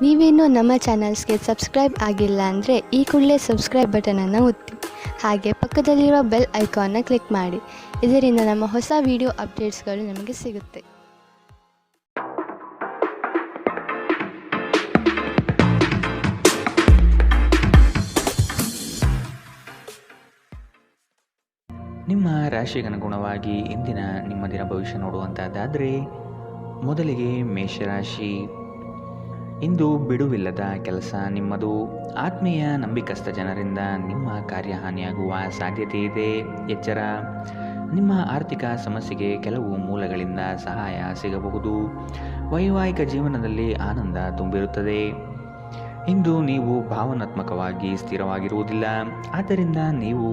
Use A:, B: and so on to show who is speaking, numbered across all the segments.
A: ನೀವೇನೂ ನಮ್ಮ ಚಾನಲ್ಸ್ಗೆ ಸಬ್ಸ್ಕ್ರೈಬ್ ಆಗಿಲ್ಲ ಅಂದರೆ ಈ ಕೂಡಲೇ ಸಬ್ಸ್ಕ್ರೈಬ್ ಬಟನನ್ನು ಒತ್ತಿ, ಹಾಗೆ ಪಕ್ಕದಲ್ಲಿರುವ ಬೆಲ್ ಐಕಾನ್ನ ಕ್ಲಿಕ್ ಮಾಡಿ. ಇದರಿಂದ ನಮ್ಮ ಹೊಸ ವಿಡಿಯೋ ಅಪ್ಡೇಟ್ಸ್ಗಳು ನಿಮಗೆ ಸಿಗುತ್ತೆ.
B: ನಿಮ್ಮ ರಾಶಿಗನುಗುಣವಾಗಿ ಇಂದಿನ ನಿಮ್ಮ ದಿನ ಭವಿಷ್ಯ ನೋಡುವಂಥದ್ದಾದರೆ, ಮೊದಲಿಗೆ ಮೇಷರಾಶಿ. ಇಂದು ಬಿಡುವಿಲ್ಲದ ಕೆಲಸ ನಿಮ್ಮದು. ಆತ್ಮೀಯ ನಂಬಿಕಸ್ಥ ಜನರಿಂದ ನಿಮ್ಮ ಕಾರ್ಯಹಾನಿಯಾಗುವ ಸಾಧ್ಯತೆ ಇದೆ. ಎಚ್ಚರ. ನಿಮ್ಮ ಆರ್ಥಿಕ ಸಮಸ್ಯೆಗೆ ಕೆಲವು ಮೂಲಗಳಿಂದ ಸಹಾಯ ಸಿಗಬಹುದು. ವೈವಾಹಿಕ ಜೀವನದಲ್ಲಿ ಆನಂದ ತುಂಬಿರುತ್ತದೆ. ಇಂದು ನೀವು ಭಾವನಾತ್ಮಕವಾಗಿ ಸ್ಥಿರವಾಗಿರುವುದಿಲ್ಲ. ಆದ್ದರಿಂದ ನೀವು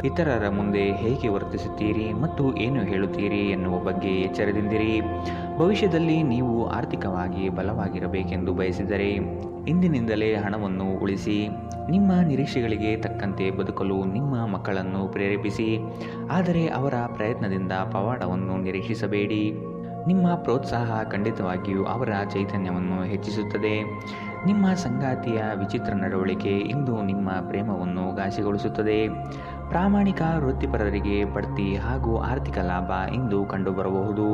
B: ಇತರರ ಮುಂದೆ ಹೇಗೆ ವರ್ತಿಸುತ್ತೀರಿ ಮತ್ತು ಏನು ಹೇಳುತ್ತೀರಿ ಎನ್ನುವ ಬಗ್ಗೆ ಎಚ್ಚರದಿಂದಿರಿ. ಭವಿಷ್ಯದಲ್ಲಿ ನೀವು ಆರ್ಥಿಕವಾಗಿ ಬಲವಾಗಿರಬೇಕೆಂದು ಬಯಸಿದರೆ ಇಂದಿನಿಂದಲೇ ಹಣವನ್ನು ಉಳಿಸಿ. ನಿಮ್ಮ ನಿರೀಕ್ಷೆಗಳಿಗೆ ತಕ್ಕಂತೆ ಬದುಕಲು ನಿಮ್ಮ ಮಕ್ಕಳನ್ನು ಪ್ರೇರೇಪಿಸಿ, ಆದರೆ ಅವರ ಪ್ರಯತ್ನದಿಂದ ಪವಾಡವನ್ನು ನಿರೀಕ್ಷಿಸಬೇಡಿ. ನಿಮ್ಮ ಪ್ರೋತ್ಸಾಹ ಖಂಡಿತವಾಗಿಯೂ ಅವರ ಚೈತನ್ಯವನ್ನು ಹೆಚ್ಚಿಸುತ್ತದೆ. ನಿಮ್ಮ ಸಂಗಾತಿಯ ವಿಚಿತ್ರ ನಡವಳಿಕೆ ಇಂದು ನಿಮ್ಮ ಪ್ರೇಮವನ್ನು ಘಾಸಿಗೊಳಿಸುತ್ತದೆ. ಪ್ರಾಮಾಣಿಕ ವೃತ್ತಿಪರರಿಗೆ ಬಡ್ತಿ ಹಾಗೂ ಆರ್ಥಿಕ ಲಾಭ ಇಂದು ಕಂಡುಬರಬಹುದು.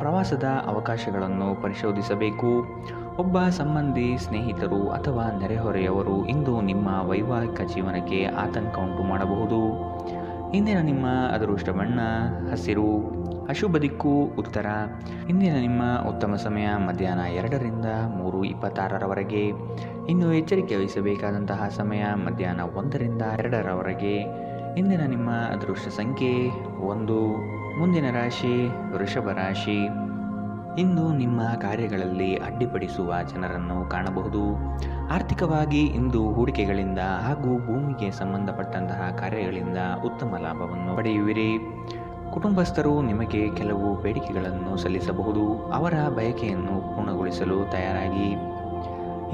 B: ಪ್ರವಾಸದ ಅವಕಾಶಗಳನ್ನು ಪರಿಶೋಧಿಸಬೇಕು. ಒಬ್ಬ ಸಂಬಂಧಿ, ಸ್ನೇಹಿತರು ಅಥವಾ ನೆರೆಹೊರೆಯವರು ಇಂದು ನಿಮ್ಮ ವೈವಾಹಿಕ ಜೀವನಕ್ಕೆ ಆತಂಕ ಉಂಟು ಮಾಡಬಹುದು. ಇಂದಿನ ನಿಮ್ಮ ಅದೃಷ್ಟ ಬಣ್ಣ ಹಸಿರು. ಅಶುಭ ದಿಕ್ಕು ಉತ್ತರ. ಇಂದಿನ ನಿಮ್ಮ ಉತ್ತಮ ಸಮಯ ಮಧ್ಯಾಹ್ನ 2ರಿಂದ 3:26ರವರೆಗೆ. ಇನ್ನು ಎಚ್ಚರಿಕೆ ವಹಿಸಬೇಕಾದಂತಹ ಸಮಯ ಮಧ್ಯಾಹ್ನ 1ರಿಂದ 2ರವರೆಗೆ. ಇಂದಿನ ನಿಮ್ಮ ಅದೃಷ್ಟ ಸಂಖ್ಯೆ 1. ಮುಂದಿನ ರಾಶಿ ವೃಷಭ ರಾಶಿ. ಇಂದು ನಿಮ್ಮ ಕಾರ್ಯಗಳಲ್ಲಿ ಅಡ್ಡಿಪಡಿಸುವ ಜನರನ್ನು ಕಾಣಬಹುದು. ಆರ್ಥಿಕವಾಗಿ ಇಂದು ಹೂಡಿಕೆಗಳಿಂದ ಹಾಗೂ ಭೂಮಿಗೆ ಸಂಬಂಧಪಟ್ಟಂತಹ ಕಾರ್ಯಗಳಿಂದ ಉತ್ತಮ ಲಾಭವನ್ನು ಪಡೆಯುವಿರಿ. ಕುಟುಂಬಸ್ಥರು ನಿಮಗೆ ಕೆಲವು ಬೇಡಿಕೆಗಳನ್ನು ಸಲ್ಲಿಸಬಹುದು. ಅವರ ಬಯಕೆಯನ್ನು ಪೂರ್ಣಗೊಳಿಸಲು ತಯಾರಾಗಿ.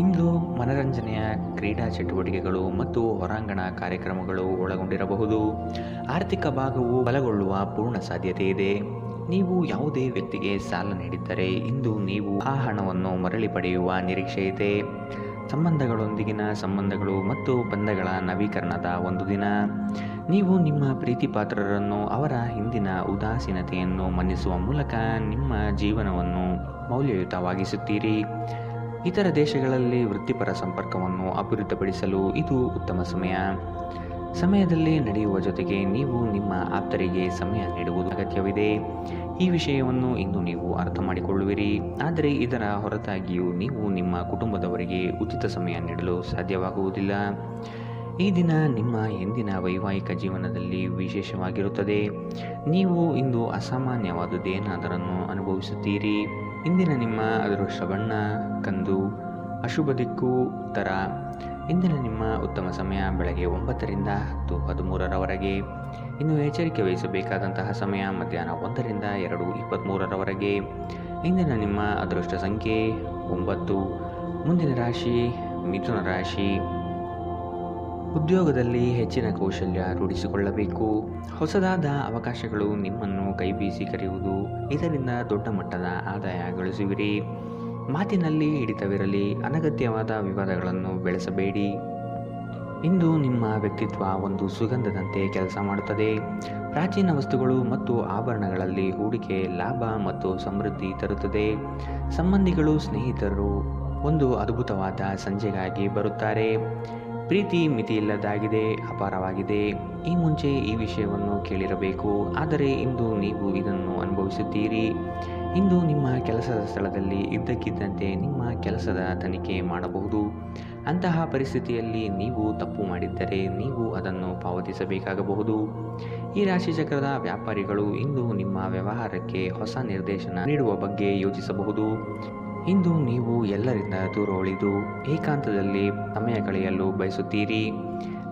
B: ಇಂದು ಮನರಂಜನೆಯ ಕ್ರೀಡಾ ಚಟುವಟಿಕೆಗಳು ಮತ್ತು ಹೊರಾಂಗಣ ಕಾರ್ಯಕ್ರಮಗಳು ಒಳಗೊಂಡಿರಬಹುದು. ಆರ್ಥಿಕ ಭಾಗವು ಬಲಗೊಳ್ಳುವ ಪೂರ್ಣ ಸಾಧ್ಯತೆ ಇದೆ. ನೀವು ಯಾವುದೇ ವ್ಯಕ್ತಿಗೆ ಸಾಲ ನೀಡಿದ್ದರೆ ಇಂದು ನೀವು ಆ ಹಣವನ್ನು ಮರಳಿ ಪಡೆಯುವ ನಿರೀಕ್ಷೆ ಇದೆ. ಸಂಬಂಧಗಳೊಂದಿಗಿನ ಸಂಬಂಧಗಳು ಮತ್ತು ಬಂಧಗಳ ನವೀಕರಣದ ಒಂದು ದಿನ. ನೀವು ನಿಮ್ಮ ಪ್ರೀತಿ ಪಾತ್ರರನ್ನು ಅವರ ಹಿಂದಿನ ಉದಾಸೀನತೆಯನ್ನು ಮನ್ನಿಸುವ ಮೂಲಕ ನಿಮ್ಮ ಜೀವನವನ್ನು ಮೌಲ್ಯಯುತವಾಗಿಸುತ್ತೀರಿ. ಇತರ ದೇಶಗಳಲ್ಲಿ ವೃತ್ತಿಪರ ಸಂಪರ್ಕವನ್ನು ಅಭಿವೃದ್ಧಿಪಡಿಸಲು ಇದು ಉತ್ತಮ ಸಮಯದಲ್ಲಿ ನಡೆಯುವ ಜೊತೆಗೆ ನೀವು ನಿಮ್ಮ ಆಪ್ತರಿಗೆ ಸಮಯ ನೀಡುವುದು ಅಗತ್ಯವಿದೆ. ಈ ವಿಷಯವನ್ನು ಇಂದು ನೀವು ಅರ್ಥ ಮಾಡಿಕೊಳ್ಳುವಿರಿ. ಆದರೆ ಇದರ ಹೊರತಾಗಿಯೂ ನೀವು ನಿಮ್ಮ ಕುಟುಂಬದವರಿಗೆ ಉಚಿತ ಸಮಯ ನೀಡಲು ಸಾಧ್ಯವಾಗುವುದಿಲ್ಲ. ಈ ದಿನ ನಿಮ್ಮ ಹಿಂದಿನ ವೈವಾಹಿಕ ಜೀವನದಲ್ಲಿ ವಿಶೇಷವಾಗಿರುತ್ತದೆ. ನೀವು ಇಂದು ಅಸಾಮಾನ್ಯವಾದುದೇನಾದರನ್ನು ಅನುಭವಿಸುತ್ತೀರಿ. ಇಂದಿನ ನಿಮ್ಮ ಅದೃಷ್ಟ ಬಣ್ಣ ಕಂದು. ಅಶುಭ ದಿಕ್ಕು ಉತ್ತರ. ಇಂದಿನ ನಿಮ್ಮ ಉತ್ತಮ ಸಮಯ ಬೆಳಗ್ಗೆ 9ರಿಂದ 10:13ರವರೆಗೆ. ಇನ್ನು ಎಚ್ಚರಿಕೆ ವಹಿಸಬೇಕಾದಂತಹ ಸಮಯ ಮಧ್ಯಾಹ್ನ 1ರಿಂದ 2:23ರವರೆಗೆ. ಇಂದಿನ ನಿಮ್ಮ ಅದೃಷ್ಟ ಸಂಖ್ಯೆ 9. ಮುಂದಿನ ರಾಶಿ ಮಿಥುನ ರಾಶಿ. ಉದ್ಯೋಗದಲ್ಲಿ ಹೆಚ್ಚಿನ ಕೌಶಲ್ಯ ರೂಢಿಸಿಕೊಳ್ಳಬೇಕು. ಹೊಸದಾದ ಅವಕಾಶಗಳು ನಿಮ್ಮನ್ನು ಕೈಬೀಸಿ ಕರೆಯುವುದು. ಇದರಿಂದ ದೊಡ್ಡ ಮಟ್ಟದ ಆದಾಯ ಗಳಿಸುವಿರಿ. ಮಾತಿನಲ್ಲಿ ಹಿಡಿತವಿರಲಿ. ಅನಗತ್ಯವಾದ ವಿವಾದಗಳನ್ನು ಬೆಳೆಸಬೇಡಿ. ಇಂದು ನಿಮ್ಮ ವ್ಯಕ್ತಿತ್ವ ಒಂದು ಸುಗಂಧದಂತೆ ಕೆಲಸ ಮಾಡುತ್ತದೆ. ಪ್ರಾಚೀನ ವಸ್ತುಗಳು ಮತ್ತು ಆಭರಣಗಳಲ್ಲಿ ಹೂಡಿಕೆ ಲಾಭ ಮತ್ತು ಸಮೃದ್ಧಿ ತರುತ್ತದೆ. ಸಂಬಂಧಿಗಳು, ಸ್ನೇಹಿತರು ಒಂದು ಅದ್ಭುತವಾದ ಸಂಜೆಗಾಗಿ ಬರುತ್ತಾರೆ. ಪ್ರೀತಿ ಮಿತಿಯಿಲ್ಲದಾಗಿದೆ, ಅಪಾರವಾಗಿದೆ. ಈ ಮುಂಚೆ ಈ ವಿಷಯವನ್ನು ಕೇಳಿರಬೇಕು, ಆದರೆ ಇಂದು ನೀವು ಇದನ್ನು ಅನುಭವಿಸುತ್ತೀರಿ. ಇಂದು ನಿಮ್ಮ ಕೆಲಸದ ಸ್ಥಳದಲ್ಲಿ ಇದ್ದಕ್ಕಿದ್ದಂತೆ ನಿಮ್ಮ ಕೆಲಸದ ತನಿಖೆ ಮಾಡಬಹುದು. ಅಂತಹ ಪರಿಸ್ಥಿತಿಯಲ್ಲಿ ನೀವು ತಪ್ಪು ಮಾಡಿದ್ದರೆ ನೀವು ಅದನ್ನು ಪಾವತಿಸಬೇಕಾಗಬಹುದು. ಈ ರಾಶಿಚಕ್ರದ ವ್ಯಾಪಾರಿಗಳು ಇಂದು ನಿಮ್ಮ ವ್ಯವಹಾರಕ್ಕೆ ಹೊಸ ನಿರ್ದೇಶನ ನೀಡುವ ಬಗ್ಗೆ ಯೋಚಿಸಬಹುದು. ಇಂದು ನೀವು ಎಲ್ಲರಿಂದ ದೂರ ಉಳಿದು ಏಕಾಂತದಲ್ಲಿ ಸಮಯ ಕಳೆಯಲು ಬಯಸುತ್ತೀರಿ.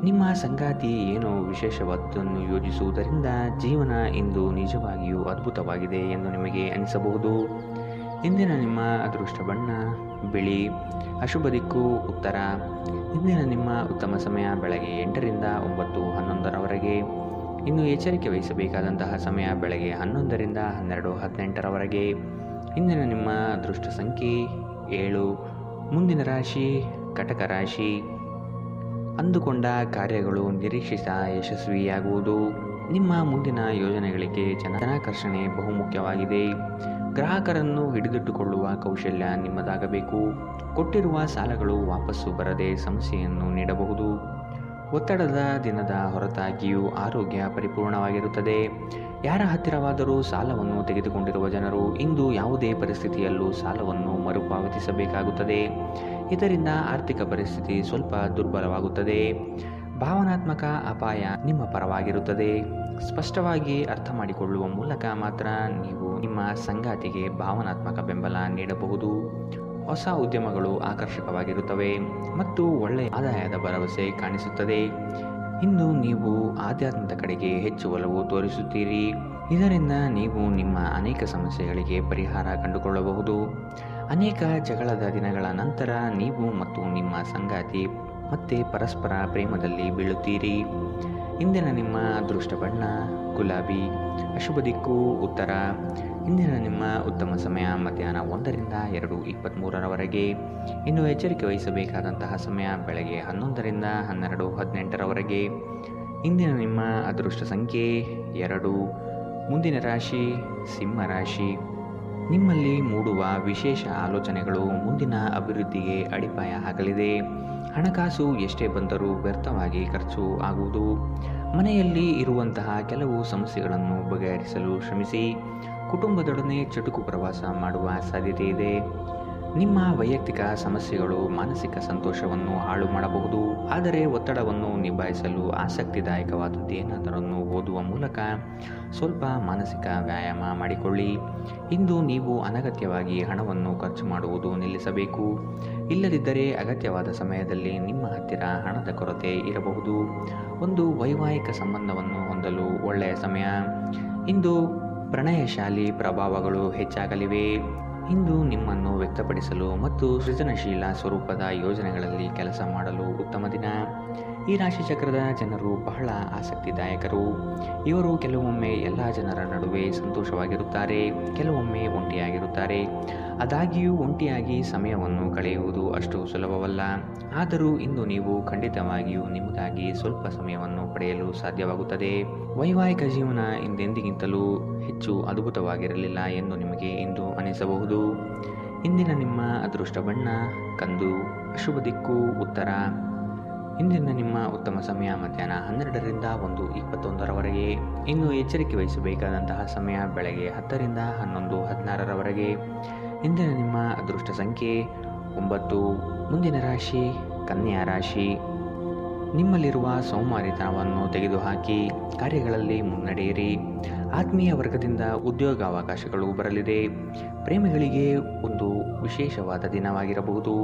B: ನಿಮ್ಮ ಸಂಗಾತಿ ಏನೋ ವಿಶೇಷವಾದನ್ನು ಯೋಜಿಸುವುದರಿಂದ ಜೀವನ ಇಂದು ನಿಜವಾಗಿಯೂ ಅದ್ಭುತವಾಗಿದೆ ಎಂದು ನಿಮಗೆ ಅನಿಸಬಹುದು. ಇಂದಿನ ನಿಮ್ಮ ಅದೃಷ್ಟ ಬಣ್ಣ ಬಿಳಿ. ಅಶುಭ ದಿಕ್ಕು ಉತ್ತರ. ಇಂದಿನ ನಿಮ್ಮ ಉತ್ತಮ ಸಮಯ ಬೆಳಗ್ಗೆ 8ರಿಂದ 9:11ರವರೆಗೆ. ಇನ್ನು ಎಚ್ಚರಿಕೆ ವಹಿಸಬೇಕಾದಂತಹ ಸಮಯ ಬೆಳಗ್ಗೆ 11ರಿಂದ 12:18ರವರೆಗೆ. ಇಂದಿನ ನಿಮ್ಮ ಅದೃಷ್ಟ ಸಂಖ್ಯೆ 7. ಮುಂದಿನ ರಾಶಿ ಕಟಕ ರಾಶಿ. ಅಂದುಕೊಂಡ ಕಾರ್ಯಗಳು ನಿರೀಕ್ಷಿತ ಯಶಸ್ವಿಯಾಗುವುದು. ನಿಮ್ಮ ಮುಂದಿನ ಯೋಜನೆಗಳಿಗೆ ಜನಾಕರ್ಷಣೆ ಬಹುಮುಖ್ಯವಾಗಿದೆ. ಗ್ರಾಹಕರನ್ನು ಹಿಡಿದಿಟ್ಟುಕೊಳ್ಳುವ ಕೌಶಲ್ಯ ನಿಮ್ಮದಾಗಬೇಕು. ಕೊಟ್ಟಿರುವ ಸಾಲಗಳು ವಾಪಸ್ಸು ಬರದೆ ಸಮಸ್ಯೆಯನ್ನು ನೀಡಬಹುದು. ಒತ್ತಡದ ದಿನದ ಹೊರತಾಗಿಯೂ ಆರೋಗ್ಯ ಪರಿಪೂರ್ಣವಾಗಿರುತ್ತದೆ. ಯಾರ ಹತ್ತಿರವಾದರೂ ಸಾಲವನ್ನು ತೆಗೆದುಕೊಂಡಿರುವ ಜನರು ಇಂದು ಯಾವುದೇ ಪರಿಸ್ಥಿತಿಯಲ್ಲೂ ಸಾಲವನ್ನು ಮರುಪಾವತಿಸಬೇಕಾಗುತ್ತದೆ. ಇದರಿಂದ ಆರ್ಥಿಕ ಪರಿಸ್ಥಿತಿ ಸ್ವಲ್ಪ ದುರ್ಬಲವಾಗುತ್ತದೆ. ಭಾವನಾತ್ಮಕ ಅಪಾಯ ನಿಮ್ಮ ಪರವಾಗಿರುತ್ತದೆ. ಸ್ಪಷ್ಟವಾಗಿ ಅರ್ಥ ಮಾಡಿಕೊಳ್ಳುವ ಮೂಲಕ ಮಾತ್ರ ನೀವು ನಿಮ್ಮ ಸಂಗಾತಿಗೆ ಭಾವನಾತ್ಮಕ ಬೆಂಬಲ ನೀಡಬಹುದು. ಹೊಸ ಉದ್ಯಮಗಳು ಆಕರ್ಷಕವಾಗಿರುತ್ತವೆ ಮತ್ತು ಒಳ್ಳೆಯ ಆದಾಯದ ಭರವಸೆ ಕಾಣಿಸುತ್ತದೆ. ಇಂದು ನೀವು ಆಧ್ಯಾತ್ಮದ ಕಡೆಗೆ ಹೆಚ್ಚು ಒಲವು ತೋರಿಸುತ್ತೀರಿ. ಇದರಿಂದ ನೀವು ನಿಮ್ಮ ಅನೇಕ ಸಮಸ್ಯೆಗಳಿಗೆ ಪರಿಹಾರ ಕಂಡುಕೊಳ್ಳಬಹುದು. ಅನೇಕ ಜಗಳದ ದಿನಗಳ ನಂತರ ನೀವು ಮತ್ತು ನಿಮ್ಮ ಸಂಗಾತಿ ಮತ್ತೆ ಪರಸ್ಪರ ಪ್ರೇಮದಲ್ಲಿ ಬೀಳುತ್ತೀರಿ. ಇಂದಿನ ನಿಮ್ಮ ಅದೃಷ್ಟ ಬಣ್ಣ ಗುಲಾಬಿ. ಅಶುಭ ದಿಕ್ಕು ಉತ್ತರ. ಇಂದಿನ ನಿಮ್ಮ ಉತ್ತಮ ಸಮಯ ಮಧ್ಯಾಹ್ನ 1ರಿಂದ 2:23ರವರೆಗೆ. ಇನ್ನು ಎಚ್ಚರಿಕೆ ವಹಿಸಬೇಕಾದಂತಹ ಸಮಯ ಬೆಳಗ್ಗೆ 11ರಿಂದ 12:18ರವರೆಗೆ. ಇಂದಿನ ನಿಮ್ಮ ಅದೃಷ್ಟ ಸಂಖ್ಯೆ 2. ಮುಂದಿನ ರಾಶಿ ಸಿಂಹ ರಾಶಿ. ನಿಮ್ಮಲ್ಲಿ ಮೂಡುವ ವಿಶೇಷ ಆಲೋಚನೆಗಳು ಮುಂದಿನ ಅಭಿವೃದ್ಧಿಗೆ ಅಡಿಪಾಯ ಹಾಕಲಿದೆ. ಹಣಕಾಸು ಎಷ್ಟೇ ಬಂದರೂ ವ್ಯರ್ಥವಾಗಿ ಖರ್ಚು ಆಗುವುದು. ಮನೆಯಲ್ಲಿ ಇರುವಂತಹ ಕೆಲವು ಸಮಸ್ಯೆಗಳನ್ನು ಬಗೆಹರಿಸಲು ಶ್ರಮಿಸಿ. ಕುಟುಂಬದೊಡನೆ ಚುಟುಕು ಪ್ರವಾಸ ಮಾಡುವ ಸಾಧ್ಯತೆ ಇದೆ. ನಿಮ್ಮ ವೈಯಕ್ತಿಕ ಸಮಸ್ಯೆಗಳು ಮಾನಸಿಕ ಸಂತೋಷವನ್ನು ಹಾಳು ಮಾಡಬಹುದು. ಆದರೆ ಒತ್ತಡವನ್ನು ನಿಭಾಯಿಸಲು ಆಸಕ್ತಿದಾಯಕವಾದದ್ದೇನಾದರನ್ನು ಓದುವ ಮೂಲಕ ಸ್ವಲ್ಪ ಮಾನಸಿಕ ವ್ಯಾಯಾಮ ಮಾಡಿಕೊಳ್ಳಿ. ಇಂದು ನೀವು ಅನಗತ್ಯವಾಗಿ ಹಣವನ್ನು ಖರ್ಚು ಮಾಡುವುದು ನಿಲ್ಲಿಸಬೇಕು. ಇಲ್ಲದಿದ್ದರೆ ಅಗತ್ಯವಾದ ಸಮಯದಲ್ಲಿ ನಿಮ್ಮ ಹತ್ತಿರ ಹಣದ ಕೊರತೆ ಇರಬಹುದು. ಒಂದು ವೈವಾಹಿಕ ಸಂಬಂಧವನ್ನು ಹೊಂದಲು ಒಳ್ಳೆಯ ಸಮಯ. ಇಂದು ಪ್ರಣಯಶಾಲಿ ಪ್ರಭಾವಗಳು ಹೆಚ್ಚಾಗಲಿವೆ. ಇಂದು ನಿಮ್ಮನ್ನು ವ್ಯಕ್ತಪಡಿಸಲು ಮತ್ತು ಸೃಜನಶೀಲ ಸ್ವರೂಪದ ಯೋಜನೆಗಳಲ್ಲಿ ಕೆಲಸ ಮಾಡಲು ಉತ್ತಮ ದಿನ. ಈ ರಾಶಿಚಕ್ರದ ಜನರು ಬಹಳ ಆಸಕ್ತಿದಾಯಕರು. ಇವರು ಕೆಲವೊಮ್ಮೆ ಎಲ್ಲ ಜನರ ನಡುವೆ ಸಂತೋಷವಾಗಿರುತ್ತಾರೆ, ಕೆಲವೊಮ್ಮೆ ಒಂಟಿಯಾಗಿರುತ್ತಾರೆ. ಆದಾಗ್ಯೂ ಒಂಟಿಯಾಗಿ ಸಮಯವನ್ನು ಕಳೆಯುವುದು ಅಷ್ಟು ಸುಲಭವಲ್ಲ. ಆದರೂ ಇಂದು ನೀವು ಖಂಡಿತವಾಗಿಯೂ ನಿಮಗಾಗಿ ಸ್ವಲ್ಪ ಸಮಯವನ್ನು ಪಡೆಯಲು ಸಾಧ್ಯವಾಗುತ್ತದೆ. ವೈವಾಹಿಕ ಜೀವನ ಹಿಂದೆಂದಿಗಿಂತಲೂ ಹೆಚ್ಚು ಅದ್ಭುತವಾಗಿರಲಿಲ್ಲ ಎಂದು ನಿಮಗೆ ಇಂದು ಅನಿಸಬಹುದು. ಇಂದಿನ ನಿಮ್ಮ ಅದೃಷ್ಟ ಬಣ್ಣ ಕಂದು. ಅಶುಭ ದಿಕ್ಕು ಉತ್ತರ. ಇಂದಿನ ನಿಮ್ಮ ಉತ್ತಮ ಸಮಯ ಮಧ್ಯಾಹ್ನ 12ರಿಂದ 1:21ರವರೆಗೆ. ಇನ್ನು ಎಚ್ಚರಿಕೆ ವಹಿಸಬೇಕಾದಂತಹ ಸಮಯ ಬೆಳಗ್ಗೆ 10ರಿಂದ 11:16ರವರೆಗೆ. ಇಂದಿನ ನಿಮ್ಮ ಅದೃಷ್ಟ ಸಂಖ್ಯೆ 9. ಮುಂದಿನ ರಾಶಿ ಕನ್ಯಾ ರಾಶಿ. ನಿಮ್ಮಲ್ಲಿರುವ ಸೋಮಾರಿತನವನ್ನು ತೆಗೆದುಹಾಕಿ ಕಾರ್ಯಗಳಲ್ಲಿ ಮುನ್ನಡೆಯಿರಿ. ಆತ್ಮೀಯ ವರ್ಗದಿಂದ ಉದ್ಯೋಗಾವಕಾಶಗಳು ಬರಲಿದೆ. ಪ್ರೇಮಿಗಳಿಗೆ ಒಂದು ವಿಶೇಷವಾದ ದಿನವಾಗಿರಬಹುದು.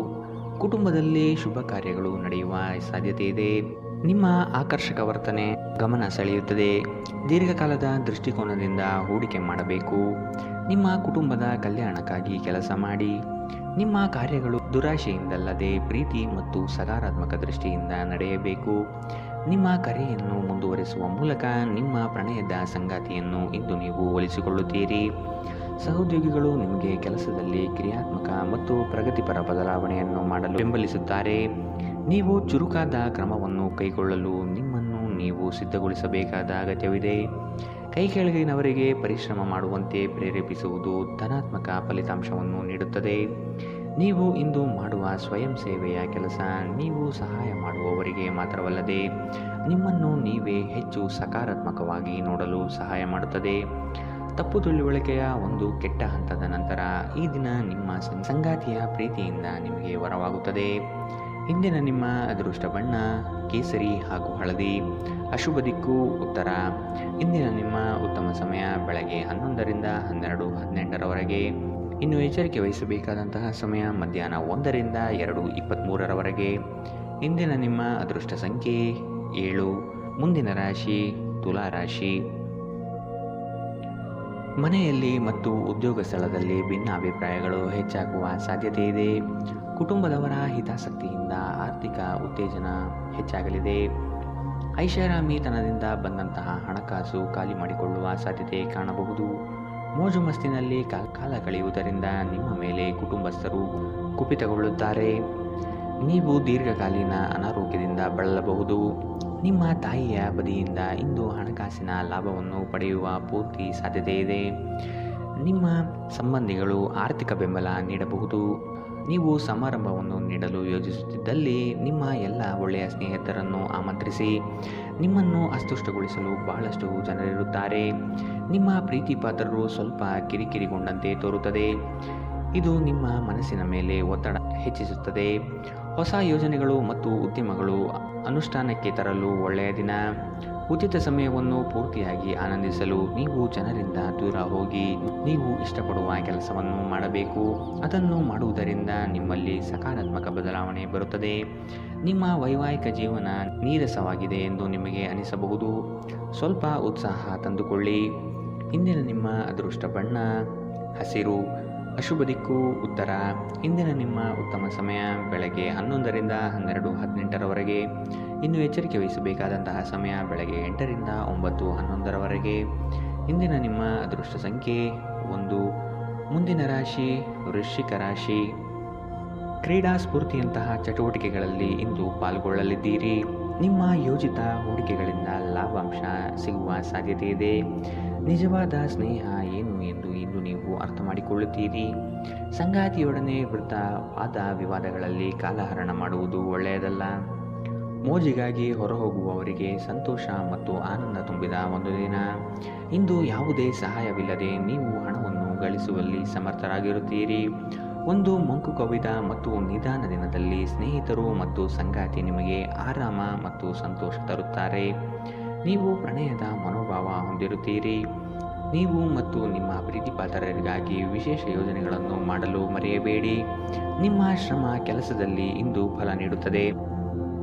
B: ಕುಟುಂಬದಲ್ಲಿ ಶುಭ ಕಾರ್ಯಗಳು ನಡೆಯುವ ಸಾಧ್ಯತೆ ಇದೆ. ನಿಮ್ಮ ಆಕರ್ಷಕ ವರ್ತನೆ ಗಮನ ಸೆಳೆಯುತ್ತದೆ. ದೀರ್ಘಕಾಲದ ದೃಷ್ಟಿಕೋನದಿಂದ ಹೂಡಿಕೆ ಮಾಡಬೇಕು. ನಿಮ್ಮ ಕುಟುಂಬದ ಕಲ್ಯಾಣಕ್ಕಾಗಿ ಕೆಲಸ ಮಾಡಿ. ನಿಮ್ಮ ಕಾರ್ಯಗಳು ದುರಾಶೆಯಿಂದಲ್ಲದೆ ಪ್ರೀತಿ ಮತ್ತು ಸಕಾರಾತ್ಮಕ ದೃಷ್ಟಿಯಿಂದ ನಡೆಯಬೇಕು. ನಿಮ್ಮ ಕರೆಯನ್ನು ಮುಂದುವರಿಸುವ ಮೂಲಕ ನಿಮ್ಮ ಪ್ರಣಯದ ಸಂಗಾತಿಯನ್ನು ಇಂದು ನೀವು ಒಲಿಸಿಕೊಳ್ಳುತ್ತೀರಿ. ಸಹೋದ್ಯೋಗಿಗಳು ನಿಮಗೆ ಕೆಲಸದಲ್ಲಿ ಕ್ರಿಯಾತ್ಮಕ ಮತ್ತು ಪ್ರಗತಿಪರ ಬದಲಾವಣೆಯನ್ನು ಮಾಡಲು ಬೆಂಬಲಿಸುತ್ತಾರೆ. ನೀವು ಚುರುಕಾದ ಕ್ರಮವನ್ನು ಕೈಗೊಳ್ಳಲು ನಿಮ್ಮನ್ನು ನೀವು ಸಿದ್ಧಗೊಳಿಸಬೇಕಾದ ಅಗತ್ಯವಿದೆ. ಕೈ ಕೆಳಗಿನವರಿಗೆ ಪರಿಶ್ರಮ ಮಾಡುವಂತೆ ಪ್ರೇರೇಪಿಸುವುದು ಧನಾತ್ಮಕ ಫಲಿತಾಂಶವನ್ನು ನೀಡುತ್ತದೆ. ನೀವು ಇಂದು ಮಾಡುವ ಸ್ವಯಂ ಸೇವೆಯ ಕೆಲಸ ನೀವು ಸಹಾಯ ಮಾಡುವವರಿಗೆ ಮಾತ್ರವಲ್ಲದೆ ನಿಮ್ಮನ್ನು ನೀವೇ ಹೆಚ್ಚು ಸಕಾರಾತ್ಮಕವಾಗಿ ನೋಡಲು ಸಹಾಯ ಮಾಡುತ್ತದೆ. ತಪ್ಪು ತಿಳುವಳಿಕೆಯ ಒಂದು ಕೆಟ್ಟ ಹಂತದ ನಂತರ ಈ ದಿನ ನಿಮ್ಮ ಸಂಗಾತಿಯ ಪ್ರೀತಿಯಿಂದ ನಿಮಗೆ ವರವಾಗುತ್ತದೆ. ಇಂದಿನ ನಿಮ್ಮ ಅದೃಷ್ಟ ಬಣ್ಣ ಕೇಸರಿ ಹಾಗೂ ಹಳದಿ. ಅಶುಭ ದಿಕ್ಕು ಉತ್ತರ. ಇಂದಿನ ನಿಮ್ಮ ಉತ್ತಮ ಸಮಯ ಬೆಳಗ್ಗೆ 11ರಿಂದ 12:18ರವರೆಗೆ. ಇನ್ನು ಎಚ್ಚರಿಕೆ ವಹಿಸಬೇಕಾದಂತಹ ಸಮಯ ಮಧ್ಯಾಹ್ನ 1ರಿಂದ 2:23ರವರೆಗೆ. ಇಂದಿನ ನಿಮ್ಮ ಅದೃಷ್ಟ ಸಂಖ್ಯೆ 7. ಮುಂದಿನ ರಾಶಿ ತುಲಾ ರಾಶಿ. ಮನೆಯಲ್ಲಿ ಮತ್ತು ಉದ್ಯೋಗ ಸ್ಥಳದಲ್ಲಿ ಭಿನ್ನಾಭಿಪ್ರಾಯಗಳು ಹೆಚ್ಚಾಗುವ ಸಾಧ್ಯತೆ ಇದೆ. ಕುಟುಂಬದವರ ಹಿತಾಸಕ್ತಿಯಿಂದ ಆರ್ಥಿಕ ಉತ್ತೇಜನ ಹೆಚ್ಚಾಗಲಿದೆ. ಐಷಾರಾಮಿತನದಿಂದ ಬಂದಂತಹ ಹಣಕಾಸು ಖಾಲಿ ಮಾಡಿಕೊಳ್ಳುವ ಸಾಧ್ಯತೆ ಕಾಣಬಹುದು. ಮೋಜು ಮಸ್ತಿನಲ್ಲಿ ಕಾಲ ಕಳೆಯುವುದರಿಂದ ನಿಮ್ಮ ಮೇಲೆ ಕುಟುಂಬಸ್ಥರು ಕುಪಿತಗೊಳ್ಳುತ್ತಾರೆ. ನೀವು ದೀರ್ಘಕಾಲೀನ ಅನಾರೋಗ್ಯದಿಂದ ಬಳಲಬಹುದು. ನಿಮ್ಮ ತಾಯಿಯ ಬದಿಯಿಂದ ಇಂದು ಹಣಕಾಸಿನ ಲಾಭವನ್ನು ಪಡೆಯುವ ಪೂರ್ತಿ ಸಾಧ್ಯತೆ ಇದೆ. ನಿಮ್ಮ ಸಂಬಂಧಿಗಳು ಆರ್ಥಿಕ ಬೆಂಬಲ ನೀಡಬಹುದು. ನೀವು ಸಮಾರಂಭವನ್ನು ನೀಡಲು ಯೋಜಿಸುತ್ತಿದ್ದಲ್ಲಿ ನಿಮ್ಮ ಎಲ್ಲ ಒಳ್ಳೆಯ ಸ್ನೇಹಿತರನ್ನು ಆಮಂತ್ರಿಸಿ. ನಿಮ್ಮನ್ನು ಅಸ್ತುಷ್ಟಗೊಳಿಸಲು ಬಹಳಷ್ಟು ಜನರಿರುತ್ತಾರೆ. ನಿಮ್ಮ ಪ್ರೀತಿ ಪಾತ್ರರು ಸ್ವಲ್ಪ ಕಿರಿಕಿರಿಗೊಂಡಂತೆ ತೋರುತ್ತದೆ. ಇದು ನಿಮ್ಮ ಮನಸ್ಸಿನ ಮೇಲೆ ಒತ್ತಡ ಹೆಚ್ಚಿಸುತ್ತದೆ. ಹೊಸ ಯೋಜನೆಗಳು ಮತ್ತು ಉದ್ಯಮಗಳು ಅನುಷ್ಠಾನಕ್ಕೆ ತರಲು ಒಳ್ಳೆಯ ದಿನ. ಉಚಿತ ಸಮಯವನ್ನು ಪೂರ್ತಿಯಾಗಿ ಆನಂದಿಸಲು ನೀವು ಜನರಿಂದ ದೂರ ಹೋಗಿ ನೀವು ಇಷ್ಟಪಡುವ ಕೆಲಸವನ್ನು ಮಾಡಬೇಕು. ಅದನ್ನು ಮಾಡುವುದರಿಂದ ನಿಮ್ಮಲ್ಲಿ ಸಕಾರಾತ್ಮಕ ಬದಲಾವಣೆ ಬರುತ್ತದೆ. ನಿಮ್ಮ ವೈವಾಹಿಕ ಜೀವನ ನೀರಸವಾಗಿದೆ ಎಂದು ನಿಮಗೆ ಅನಿಸಬಹುದು. ಸ್ವಲ್ಪ ಉತ್ಸಾಹ ತಂದುಕೊಳ್ಳಿ. ಇಂದಿನ ನಿಮ್ಮ ಅದೃಷ್ಟ ಬಣ್ಣ ಹಸಿರು. ಅಶುಭ ದಿಕ್ಕು ಉತ್ತರ. ಇಂದಿನ ನಿಮ್ಮ ಉತ್ತಮ ಸಮಯ ಬೆಳಗ್ಗೆ 11ರಿಂದ 12:18ರವರೆಗೆ. ಇನ್ನು ಎಚ್ಚರಿಕೆ ವಹಿಸಬೇಕಾದಂತಹ ಸಮಯ ಬೆಳಗ್ಗೆ 8ರಿಂದ 9:11ರವರೆಗೆ. ಇಂದಿನ ನಿಮ್ಮ ಅದೃಷ್ಟ ಸಂಖ್ಯೆ 1. ಮುಂದಿನ ರಾಶಿ ವೃಶ್ಚಿಕ ರಾಶಿ. ಕ್ರೀಡಾ ಸ್ಫೂರ್ತಿಯಂತಹ ಚಟುವಟಿಕೆಗಳಲ್ಲಿ ಇಂದು ಪಾಲ್ಗೊಳ್ಳಲಿದ್ದೀರಿ. ನಿಮ್ಮ ಯೋಜಿತ ಹೂಡಿಕೆಗಳಿಂದ ಲಾಭಾಂಶ ಸಿಗುವ ಸಾಧ್ಯತೆ ಇದೆ. ನಿಜವಾದ ಸ್ನೇಹ ಏನು ಎಂದು ಇಂದು ನೀವು ಅರ್ಥ ಮಾಡಿಕೊಳ್ಳುತ್ತೀರಿ. ಸಂಗಾತಿಯೊಡನೆ ವಾದ ವಿವಾದಗಳಲ್ಲಿ ಕಾಲಹರಣ ಮಾಡುವುದು ಒಳ್ಳೆಯದಲ್ಲ. ಮೋಜಿಗಾಗಿ ಹೊರಹೋಗುವವರಿಗೆ ಸಂತೋಷ ಮತ್ತು ಆನಂದ ತುಂಬಿದ ಒಂದು ದಿನ. ಇಂದು ಯಾವುದೇ ಸಹಾಯವಿಲ್ಲದೆ ನೀವು ಹಣವನ್ನು ಗಳಿಸುವಲ್ಲಿ ಸಮರ್ಥರಾಗಿರುತ್ತೀರಿ. ಒಂದು ಮಂಕು ಕವಿದ ಮತ್ತು ನಿಧಾನ ದಿನದಲ್ಲಿ ಸ್ನೇಹಿತರು ಮತ್ತು ಸಂಗಾತಿ ನಿಮಗೆ ಆರಾಮ ಮತ್ತು ಸಂತೋಷ ತರುತ್ತಾರೆ. ನೀವು ಪ್ರಣಯದ ಮನೋಭಾವ ಹೊಂದಿರುತ್ತೀರಿ. ನೀವು ಮತ್ತು ನಿಮ್ಮ ಪ್ರೀತಿಪಾತ್ರರಿಗಾಗಿ ವಿಶೇಷ ಯೋಜನೆಗಳನ್ನು ಮಾಡಲು ಮರೆಯಬೇಡಿ. ನಿಮ್ಮ ಶ್ರಮ ಕೆಲಸದಲ್ಲಿ ಇಂದು ಫಲ ನೀಡುತ್ತದೆ.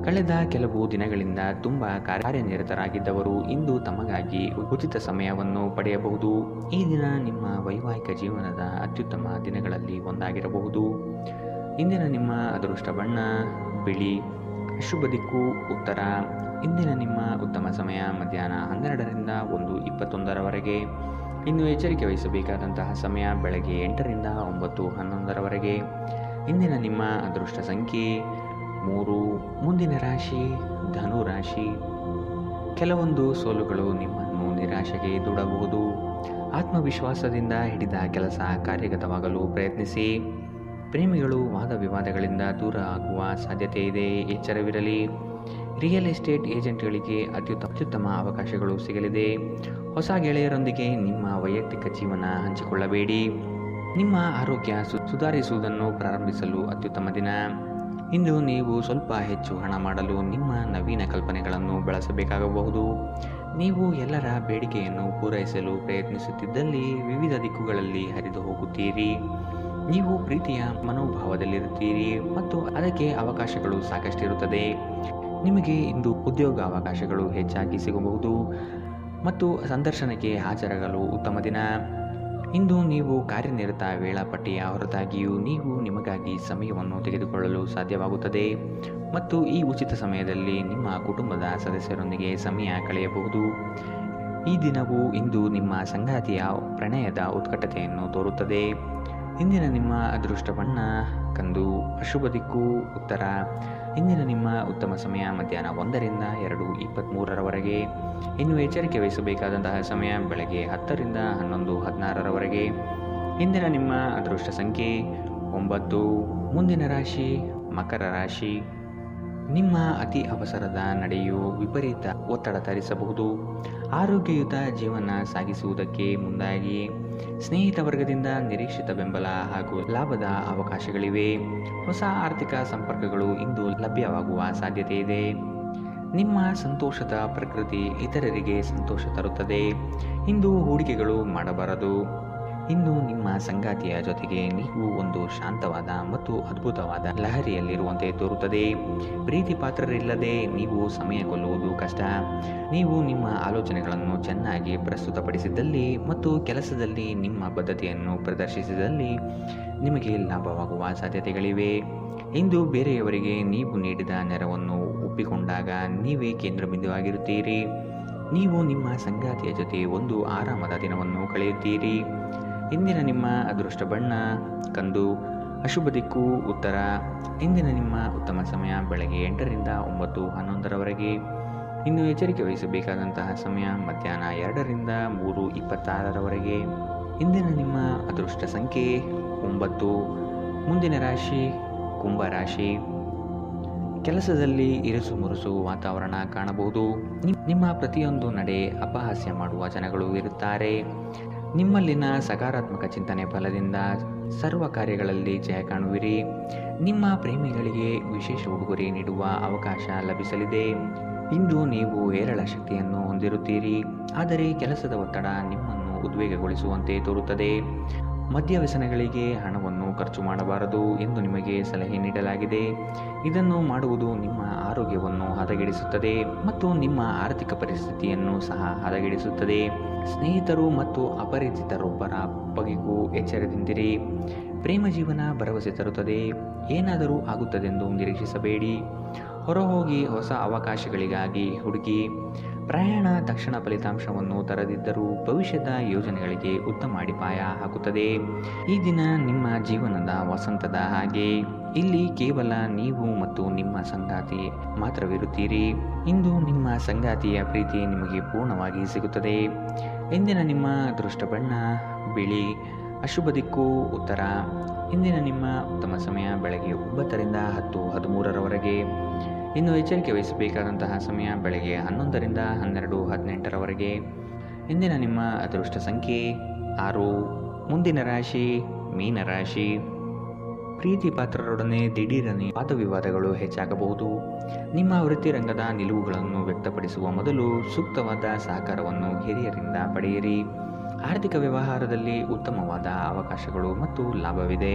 B: ಕಳೆದ ಕೆಲವು ದಿನಗಳಿಂದ ತುಂಬ ಕಾರ್ಯನಿರತರಾಗಿದ್ದವರು ಇಂದು ತಮಗಾಗಿ ಉಚಿತ ಸಮಯವನ್ನು ಪಡೆಯಬಹುದು. ಈ ದಿನ ನಿಮ್ಮ ವೈವಾಹಿಕ ಜೀವನದ ಅತ್ಯುತ್ತಮ ದಿನಗಳಲ್ಲಿ ಒಂದಾಗಿರಬಹುದು. ಇಂದಿನ ನಿಮ್ಮ ಅದೃಷ್ಟ ಬಣ್ಣ ಬಿಳಿ. ಅಶುಭ ದಿಕ್ಕು ಉತ್ತರ. ಇಂದಿನ ನಿಮ್ಮ ಉತ್ತಮ ಸಮಯ ಮಧ್ಯಾಹ್ನ 12ರಿಂದ 1:21ರವರೆಗೆ. ಇನ್ನು ಎಚ್ಚರಿಕೆ ವಹಿಸಬೇಕಾದಂತಹ ಸಮಯ ಬೆಳಗ್ಗೆ 8ರಿಂದ 9:11ರವರೆಗೆ. ಇಂದಿನ ನಿಮ್ಮ ಅದೃಷ್ಟ ಸಂಖ್ಯೆ 3. ಮುಂದಿನ ರಾಶಿ ಧನು ರಾಶಿ. ಕೆಲವೊಂದು ಸೋಲುಗಳು ನಿಮ್ಮನ್ನು ನಿರಾಶೆಗೆ ದೂಡಬಹುದು. ಆತ್ಮವಿಶ್ವಾಸದಿಂದ ಹಿಡಿದ ಕೆಲಸ ಕಾರ್ಯಗತವಾಗಲು ಪ್ರಯತ್ನಿಸಿ. ಪ್ರೇಮಿಗಳು ವಾದ ವಿವಾದಗಳಿಂದ ದೂರ ಆಗುವ ಸಾಧ್ಯತೆ ಇದೆ. ಎಚ್ಚರವಿರಲಿ. ರಿಯಲ್ ಎಸ್ಟೇಟ್ ಏಜೆಂಟ್ಗಳಿಗೆ ಅತ್ಯುತ್ತಮ ಅವಕಾಶಗಳು ಸಿಗಲಿದೆ. ಹೊಸ ಗೆಳೆಯರೊಂದಿಗೆ ನಿಮ್ಮ ವೈಯಕ್ತಿಕ ಜೀವನ ಹಂಚಿಕೊಳ್ಳಬೇಡಿ. ನಿಮ್ಮ ಆರೋಗ್ಯ ಸುಧಾರಿಸುವುದನ್ನು ಪ್ರಾರಂಭಿಸಲು ಅತ್ಯುತ್ತಮ ದಿನ. ಇಂದು ನೀವು ಸ್ವಲ್ಪ ಹೆಚ್ಚು ಹಣ ಮಾಡಲು ನಿಮ್ಮ ನವೀನ ಕಲ್ಪನೆಗಳನ್ನು ಬಳಸಬೇಕಾಗಬಹುದು. ನೀವು ಎಲ್ಲರ ಬೇಡಿಕೆಯನ್ನು ಪೂರೈಸಲು ಪ್ರಯತ್ನಿಸುತ್ತಿದ್ದಲ್ಲಿ ವಿವಿಧ ದಿಕ್ಕುಗಳಲ್ಲಿ ಹರಿದು ಹೋಗುತ್ತೀರಿ. ನೀವು ಪ್ರೀತಿಯ ಮನೋಭಾವದಲ್ಲಿರುತ್ತೀರಿ ಮತ್ತು ಅದಕ್ಕೆ ಅವಕಾಶಗಳು ಸಾಕಷ್ಟಿರುತ್ತದೆ. ನಿಮಗೆ ಇಂದು ಉದ್ಯೋಗ ಅವಕಾಶಗಳು ಹೆಚ್ಚಾಗಿ ಸಿಗಬಹುದು ಮತ್ತು ಸಂದರ್ಶನಕ್ಕೆ ಹಾಜರಾಗಲು ಉತ್ತಮ ದಿನ. ಇಂದು ನೀವು ಕಾರ್ಯನಿರತ ವೇಳಾಪಟ್ಟಿಯ ಹೊರತಾಗಿಯೂ ನೀವು ನಿಮಗಾಗಿ ಸಮಯವನ್ನು ತೆಗೆದುಕೊಳ್ಳಲು ಸಾಧ್ಯವಾಗುತ್ತದೆ ಮತ್ತು ಈ ಉಚಿತ ಸಮಯದಲ್ಲಿ ನಿಮ್ಮ ಕುಟುಂಬದ ಸದಸ್ಯರೊಂದಿಗೆ ಸಮಯ ಕಳೆಯಬಹುದು. ಈ ದಿನವು ಇಂದು ನಿಮ್ಮ ಸಂಗಾತಿಯ ಪ್ರಣಯದ ಉತ್ಕಟತೆಯನ್ನು ತೋರುತ್ತದೆ. ಇಂದಿನ ನಿಮ್ಮ ಅದೃಷ್ಟ ಬಣ್ಣ ಕಂದು. ಅಶುಭ ದಿಕ್ಕು ಉತ್ತರ. ಇಂದಿನ ನಿಮ್ಮ ಉತ್ತಮ ಸಮಯ ಮಧ್ಯಾಹ್ನ 1ರಿಂದ 2:23ರವರೆಗೆ. ಇನ್ನು ಎಚ್ಚರಿಕೆ ವಹಿಸಬೇಕಾದಂತಹ ಸಮಯ ಬೆಳಗ್ಗೆ 10ರಿಂದ 11:16ರವರೆಗೆ. ಇಂದಿನ ನಿಮ್ಮ ಅದೃಷ್ಟ ಸಂಖ್ಯೆ 9. ಮುಂದಿನ ರಾಶಿ ಮಕರ ರಾಶಿ. ನಿಮ್ಮ ಅತಿ ಅವಸರದ ನಡೆಯು ವಿಪರೀತ ಒತ್ತಡ ತರಿಸಬಹುದು. ಆರೋಗ್ಯಯುತ ಜೀವನ ಸಾಗಿಸುವುದಕ್ಕೆ ಮುಂದಾಗಿ. ಸ್ನೇಹಿತ ವರ್ಗದಿಂದ ನಿರೀಕ್ಷಿತ ಬೆಂಬಲ ಹಾಗೂ ಲಾಭದ ಅವಕಾಶಗಳಿವೆ. ಹೊಸ ಆರ್ಥಿಕ ಸಂಪರ್ಕಗಳು ಇಂದು ಲಭ್ಯವಾಗುವ ಸಾಧ್ಯತೆ ಇದೆ. ನಿಮ್ಮ ಸಂತೋಷದ ಪ್ರಕೃತಿ ಇತರರಿಗೆ ಸಂತೋಷ ತರುತ್ತದೆ. ಇಂದು ಹೂಡಿಕೆಗಳು ಮಾಡಬಾರದು. ಇಂದು ನಿಮ್ಮ ಸಂಗಾತಿಯ ಜೊತೆಗೆ ನೀವು ಒಂದು ಶಾಂತವಾದ ಮತ್ತು ಅದ್ಭುತವಾದ ಲಹರಿಯಲ್ಲಿರುವಂತೆ ತೋರುತ್ತದೆ. ಪ್ರೀತಿ ಪಾತ್ರರಿಲ್ಲದೆ ನೀವು ಸಮಯ ಕೊಲ್ಲುವುದು ಕಷ್ಟ. ನೀವು ನಿಮ್ಮ ಆಲೋಚನೆಗಳನ್ನು ಚೆನ್ನಾಗಿ ಪ್ರಸ್ತುತಪಡಿಸಿದಲ್ಲಿ ಮತ್ತು ಕೆಲಸದಲ್ಲಿ ನಿಮ್ಮ ಬದ್ಧತೆಯನ್ನು ಪ್ರದರ್ಶಿಸಿದಲ್ಲಿ ನಿಮಗೆ ಲಾಭವಾಗುವ ಸಾಧ್ಯತೆಗಳಿವೆ. ಇಂದು ಬೇರೆಯವರಿಗೆ ನೀವು ನೀಡಿದ ನೆರವನ್ನು ಒಪ್ಪಿಕೊಂಡಾಗ ನೀವೇ ಕೇಂದ್ರ ಬಿಂದುವಾಗಿರುತ್ತೀರಿ. ನೀವು ನಿಮ್ಮ ಸಂಗಾತಿಯ ಜೊತೆ ಒಂದು ಆರಾಮದ ದಿನವನ್ನು ಕಳೆಯುತ್ತೀರಿ. ಇಂದಿನ ನಿಮ್ಮ ಅದೃಷ್ಟ ಬಣ್ಣ ಕಂದು, ಅಶುಭ ದಿಕ್ಕು ಉತ್ತರ. ಇಂದಿನ ನಿಮ್ಮ ಉತ್ತಮ ಸಮಯ ಬೆಳಗ್ಗೆ 8ರಿಂದ 9:11ರವರೆಗೆ. ಇನ್ನು ಎಚ್ಚರಿಕೆ ವಹಿಸಬೇಕಾದಂತಹ ಸಮಯ ಮಧ್ಯಾಹ್ನ 2ರಿಂದ 3:26ರವರೆಗೆ. ಇಂದಿನ ನಿಮ್ಮ ಅದೃಷ್ಟ ಸಂಖ್ಯೆ 9. ಮುಂದಿನ ರಾಶಿ ಕುಂಭ ರಾಶಿ. ಕೆಲಸದಲ್ಲಿ ಇರುಸು ಮುರುಸು ವಾತಾವರಣ ಕಾಣಬಹುದು. ನಿಮ್ಮ ಪ್ರತಿಯೊಂದು ನಡೆ ಅಪಹಾಸ್ಯ ಮಾಡುವ ಜನಗಳು ಇರುತ್ತಾರೆ. ನಿಮ್ಮಲ್ಲಿನ ಸಕಾರಾತ್ಮಕ ಚಿಂತನೆ ಫಲದಿಂದ ಸರ್ವ ಕಾರ್ಯಗಳಲ್ಲಿ ಜಯ ಕಾಣುವಿರಿ. ನಿಮ್ಮ ಪ್ರೇಮಿಗಳಿಗೆ ವಿಶೇಷ ಉಡುಗೊರೆ ನೀಡುವ ಅವಕಾಶ ಲಭಿಸಲಿದೆ. ಇಂದು ನೀವು ಹೇರಳ ಶಕ್ತಿಯನ್ನು ಹೊಂದಿರುತ್ತೀರಿ, ಆದರೆ ಕೆಲಸದ ಒತ್ತಡ ನಿಮ್ಮನ್ನು ಉದ್ವೇಗಗೊಳಿಸುವಂತೆ ತೋರುತ್ತದೆ. ಮದ್ಯ ವ್ಯಸನಗಳಿಗೆ ಹಣವನ್ನು ಖರ್ಚು ಮಾಡಬಾರದು ಎಂದು ನಿಮಗೆ ಸಲಹೆ ನೀಡಲಾಗಿದೆ. ಇದನ್ನು ಮಾಡುವುದು ನಿಮ್ಮ ಆರೋಗ್ಯವನ್ನು ಹದಗೆಡಿಸುತ್ತದೆ ಮತ್ತು ನಿಮ್ಮ ಆರ್ಥಿಕ ಪರಿಸ್ಥಿತಿಯನ್ನು ಸಹ ಹದಗೆಡಿಸುತ್ತದೆ. ಸ್ನೇಹಿತರು ಮತ್ತು ಅಪರಿಚಿತರೊಬ್ಬರ ಬಗೆಗೂ ಎಚ್ಚರದಿಂದಿರಿ. ಪ್ರೇಮ ಜೀವನ ಭರವಸೆ ತರುತ್ತದೆ. ಏನಾದರೂ ಆಗುತ್ತದೆಂದು ನಿರೀಕ್ಷಿಸಬೇಡಿ. ಹೊರಹೋಗಿ ಹೊಸ ಅವಕಾಶಗಳಿಗಾಗಿ ಹುಡುಕಿ. ಪ್ರಯಾಣ ತಕ್ಷಣ ಫಲಿತಾಂಶವನ್ನು ತರದಿದ್ದರೂ ಭವಿಷ್ಯದ ಯೋಜನೆಗಳಿಗೆ ಉತ್ತಮ ಅಡಿಪಾಯ ಹಾಕುತ್ತದೆ. ಈ ದಿನ ನಿಮ್ಮ ಜೀವನದ ವಸಂತದ ಹಾಗೆ. ಇಲ್ಲಿ ಕೇವಲ ನೀವು ಮತ್ತು ನಿಮ್ಮ ಸಂಗಾತಿ ಮಾತ್ರವಿರುತ್ತೀರಿ. ಇಂದು ನಿಮ್ಮ ಸಂಗಾತಿಯ ಪ್ರೀತಿ ನಿಮಗೆ ಪೂರ್ಣವಾಗಿ ಸಿಗುತ್ತದೆ. ಇಂದಿನ ನಿಮ್ಮ ಅದೃಷ್ಟ ಬಣ್ಣ ಬಿಳಿ, ಅಶುಭ ದಿಕ್ಕು ಉತ್ತರ. ಇಂದಿನ ನಿಮ್ಮ ಉತ್ತಮ ಸಮಯ ಬೆಳಗ್ಗೆ 9ರಿಂದ 10:13ರವರೆಗೆ. ಇನ್ನು ಎಚ್ಚರಿಕೆ ವಹಿಸಬೇಕಾದಂತಹ ಸಮಯ ಬೆಳಗ್ಗೆ 11ರಿಂದ 12:18ರವರೆಗೆ. ಇಂದಿನ ನಿಮ್ಮ ಅದೃಷ್ಟ ಸಂಖ್ಯೆ 6. ಮುಂದಿನ ರಾಶಿ ಮೀನರಾಶಿ. ಪ್ರೀತಿ ಪಾತ್ರರೊಡನೆ ದಿಢೀರನೆ ವಾದವಿವಾದಗಳು ಹೆಚ್ಚಾಗಬಹುದು. ನಿಮ್ಮ ವೃತ್ತಿರಂಗದ ನಿಲುವುಗಳನ್ನು ವ್ಯಕ್ತಪಡಿಸುವ ಮೊದಲು ಸೂಕ್ತವಾದ ಸಹಕಾರವನ್ನು ಹಿರಿಯರಿಂದ ಪಡೆಯಿರಿ. ಆರ್ಥಿಕ ವ್ಯವಹಾರದಲ್ಲಿ ಉತ್ತಮವಾದ ಅವಕಾಶಗಳು ಮತ್ತು ಲಾಭವಿದೆ.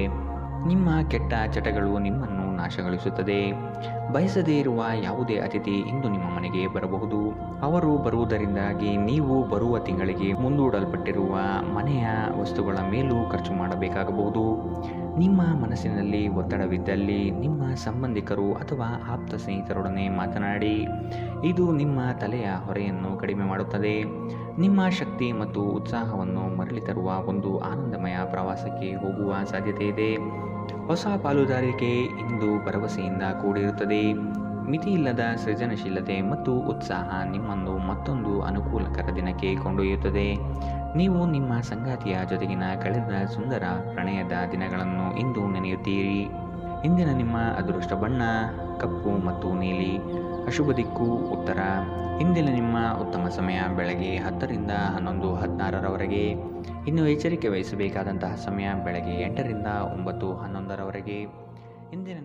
B: ನಿಮ್ಮ ಕೆಟ್ಟ ಚಟಗಳು ನಿಮ್ಮನ್ನು ನಾಶಗೊಳಿಸುತ್ತದೆ. ಬಯಸದೇ ಇರುವ ಯಾವುದೇ ಅತಿಥಿ ಇಂದು ನಿಮ್ಮ ಮನೆಗೆ ಬರಬಹುದು. ಅವರು ಬರುವುದರಿಂದಾಗಿ ನೀವು ಬರುವ ತಿಂಗಳಿಗೆ ಮುಂದೂಡಲ್ಪಟ್ಟಿರುವ ಮನೆಯ ವಸ್ತುಗಳ ಮೇಲೂ ಖರ್ಚು ಮಾಡಬೇಕಾಗಬಹುದು. ನಿಮ್ಮ ಮನಸ್ಸಿನಲ್ಲಿ ಒತ್ತಡವಿದ್ದಲ್ಲಿ ನಿಮ್ಮ ಸಂಬಂಧಿಕರು ಅಥವಾ ಆಪ್ತ ಸ್ನೇಹಿತರೊಡನೆ ಮಾತನಾಡಿ. ಇದು ನಿಮ್ಮ ತಲೆಯ ಹೊರೆಯನ್ನು ಕಡಿಮೆ ಮಾಡುತ್ತದೆ. ನಿಮ್ಮ ಶಕ್ತಿ ಮತ್ತು ಉತ್ಸಾಹವನ್ನು ಮರಳಿ ತರುವ ಒಂದು ಆನಂದಮಯ ಪ್ರವಾಸಕ್ಕೆ ಹೋಗುವ ಸಾಧ್ಯತೆ ಇದೆ. ಹೊಸ ಪಾಲುದಾರಿಕೆ ಇಂದು ಭರವಸೆಯಿಂದ ಕೂಡಿರುತ್ತದೆ. ಮಿತಿಯಿಲ್ಲದ ಸೃಜನಶೀಲತೆ ಮತ್ತು ಉತ್ಸಾಹ ನಿಮ್ಮನ್ನು ಮತ್ತೊಂದು ಅನುಕೂಲಕರ ದಿನಕ್ಕೆ ಕೊಂಡೊಯ್ಯುತ್ತದೆ. ನೀವು ನಿಮ್ಮ ಸಂಗಾತಿಯ ಜೊತೆಗಿನ ಕಳೆದ ಸುಂದರ ಪ್ರಣಯದ ದಿನಗಳನ್ನು ಇಂದು ನೆನೆಯುತ್ತೀರಿ. ಇಂದಿನ ನಿಮ್ಮ ಅದೃಷ್ಟ ಬಣ್ಣ ಕಪ್ಪು ಮತ್ತು ನೀಲಿ, ಅಶುಭ ದಿಕ್ಕು ಉತ್ತರ. ಇಂದಿನ ನಿಮ್ಮ ಉತ್ತಮ ಸಮಯ ಬೆಳಗ್ಗೆ 10ರಿಂದ 11:16ರವರೆಗೆ. ಇನ್ನು ಎಚ್ಚರಿಕೆ ವಹಿಸಬೇಕಾದಂತಹ ಸಮಯ ಬೆಳಗ್ಗೆ 8ರಿಂದ 9:11ರವರೆಗೆ. ಇಂದಿನ